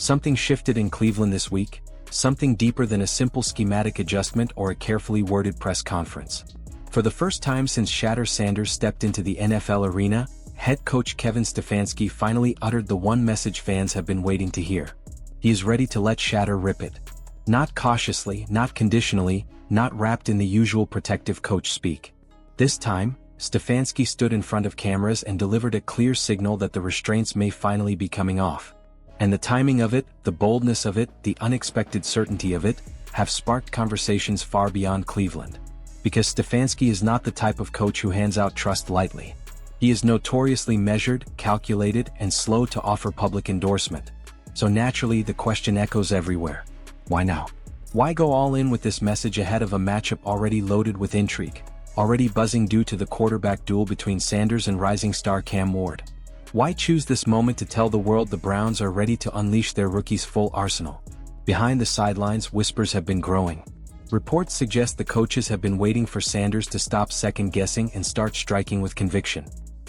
Something shifted in Cleveland this week, something deeper than a simple schematic adjustment or a carefully worded press conference. For the first time since Shadur Sanders stepped into the NFL arena, head coach Kevin Stefanski finally uttered the one message fans have been waiting to hear. He is ready to let Shadur rip it. Not cautiously, not conditionally, not wrapped in the usual protective coach speak. This time, Stefanski stood in front of cameras and delivered a clear signal that the restraints may finally be coming off. And the timing of it, the boldness of it, the unexpected certainty of it, have sparked conversations far beyond Cleveland. Because Stefanski is not the type of coach who hands out trust lightly. He is notoriously measured, calculated, and slow to offer public endorsement. So naturally the question echoes everywhere. Why now? Why go all in with this message ahead of a matchup already loaded with intrigue, already buzzing due to the quarterback duel between Sanders and rising star Cam Ward? Why choose this moment to tell the world the Browns are ready to unleash their rookie's full arsenal? Behind the sidelines, whispers have been growing. Reports suggest the coaches have been waiting for Sanders to stop second-guessing and start striking with conviction.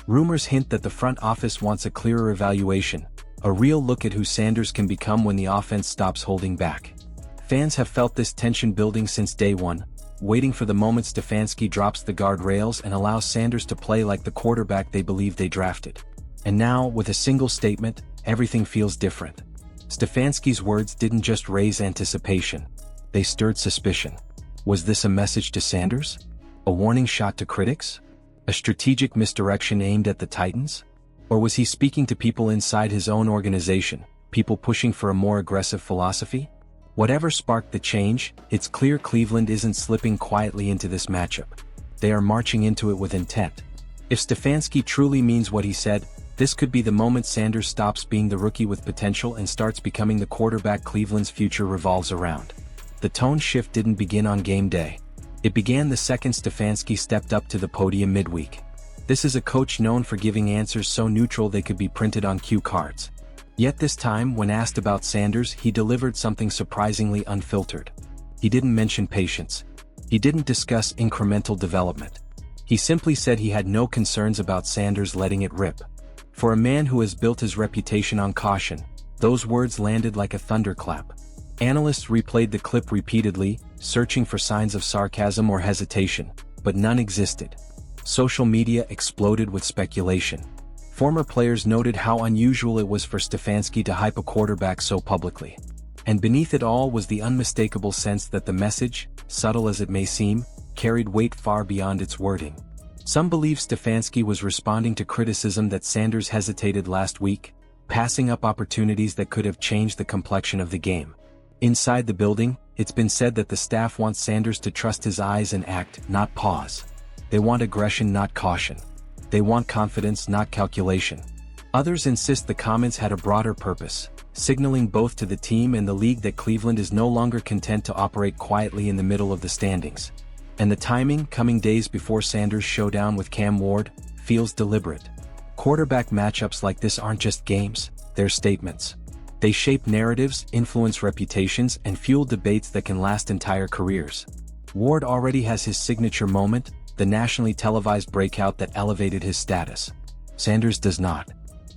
Rumors hint that the front office wants a clearer evaluation, a real look at who Sanders can become when the offense stops holding back. Fans have felt this tension building since day one, waiting for the moment Stefanski drops the guardrails and allows Sanders to play like the quarterback they believe they drafted. And now, with a single statement, everything feels different. Stefanski's words didn't just raise anticipation. They stirred suspicion. Was this a message to Sanders? A warning shot to critics? A strategic misdirection aimed at the Titans? Or was he speaking to people inside his own organization, people pushing for a more aggressive philosophy? Whatever sparked the change, it's clear Cleveland isn't slipping quietly into this matchup. They are marching into it with intent. If Stefanski truly means what he said, this could be the moment Sanders stops being the rookie with potential and starts becoming the quarterback Cleveland's future revolves around. The tone shift didn't begin on game day. It began the second Stefanski stepped up to the podium midweek. This is a coach known for giving answers so neutral they could be printed on cue cards. Yet this time, when asked about Sanders, he delivered something surprisingly unfiltered. He didn't mention patience. He didn't discuss incremental development. He simply said he had no concerns about Sanders letting it rip. For a man who has built his reputation on caution, those words landed like a thunderclap. Analysts replayed the clip repeatedly, searching for signs of sarcasm or hesitation, but none existed. Social media exploded with speculation. Former players noted how unusual it was for Stefanski to hype a quarterback so publicly. And beneath it all was the unmistakable sense that the message, subtle as it may seem, carried weight far beyond its wording. Some believe Stefanski was responding to criticism that Sanders hesitated last week, passing up opportunities that could have changed the complexion of the game. Inside the building, it's been said that the staff wants Sanders to trust his eyes and act, not pause. They want aggression, not caution. They want confidence, not calculation. Others insist the comments had a broader purpose, signaling both to the team and the league that Cleveland is no longer content to operate quietly in the middle of the standings. And the timing, coming days before Sanders' showdown with Cam Ward, feels deliberate. Quarterback matchups like this aren't just games, they're statements. They shape narratives, influence reputations, and fuel debates that can last entire careers. Ward already has his signature moment, the nationally televised breakout that elevated his status. Sanders does not.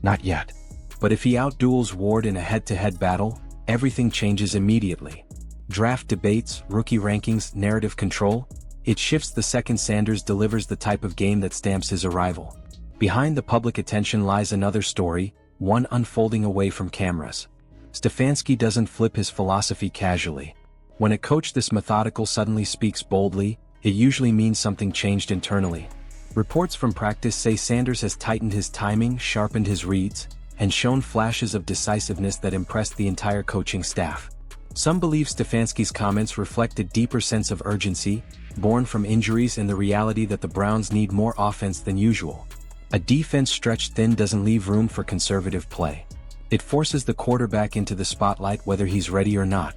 Not yet. But if he outduels Ward in a head-to-head battle, everything changes immediately. Draft debates, rookie rankings, narrative control, it shifts the second Sanders delivers the type of game that stamps his arrival. Behind the public attention lies another story, one unfolding away from cameras. Stefanski doesn't flip his philosophy casually. When a coach this methodical suddenly speaks boldly, it usually means something changed internally. Reports from practice say Sanders has tightened his timing, sharpened his reads, and shown flashes of decisiveness that impressed the entire coaching staff. Some believe Stefanski's comments reflect a deeper sense of urgency, born from injuries and the reality that the Browns need more offense than usual. A defense stretched thin doesn't leave room for conservative play. It forces the quarterback into the spotlight whether he's ready or not.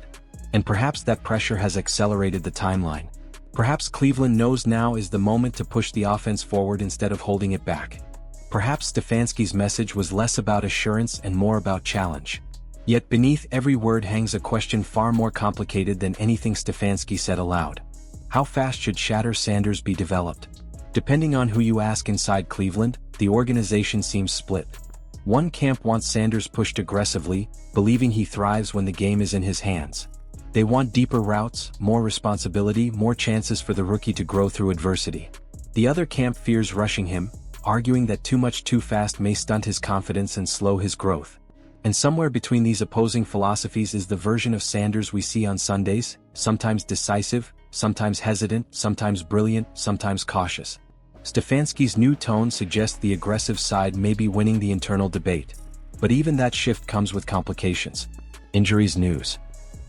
And perhaps that pressure has accelerated the timeline. Perhaps Cleveland knows now is the moment to push the offense forward instead of holding it back. Perhaps Stefanski's message was less about assurance and more about challenge. Yet beneath every word hangs a question far more complicated than anything Stefanski said aloud. How fast should Shadur Sanders be developed? Depending on who you ask inside Cleveland, the organization seems split. One camp wants Sanders pushed aggressively, believing he thrives when the game is in his hands. They want deeper routes, more responsibility, more chances for the rookie to grow through adversity. The other camp fears rushing him, arguing that too much too fast may stunt his confidence and slow his growth. And somewhere between these opposing philosophies is the version of Sanders we see on Sundays, sometimes decisive, sometimes hesitant, sometimes brilliant, sometimes cautious. Stefanski's new tone suggests the aggressive side may be winning the internal debate. But even that shift comes with complications. Injuries news.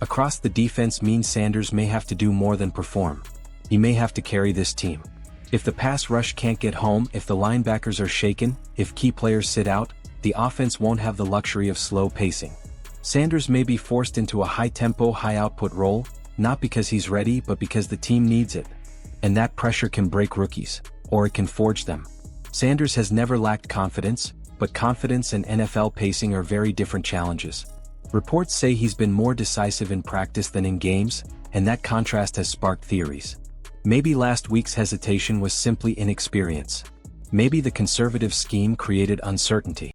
Across the defense means Sanders may have to do more than perform. He may have to carry this team. If the pass rush can't get home, if the linebackers are shaken, if key players sit out, the offense won't have the luxury of slow pacing. Sanders may be forced into a high-tempo, high-output role, not because he's ready but because the team needs it. And that pressure can break rookies, or it can forge them. Sanders has never lacked confidence, but confidence and NFL pacing are very different challenges. Reports say he's been more decisive in practice than in games, and that contrast has sparked theories. Maybe last week's hesitation was simply inexperience. Maybe the conservative scheme created uncertainty.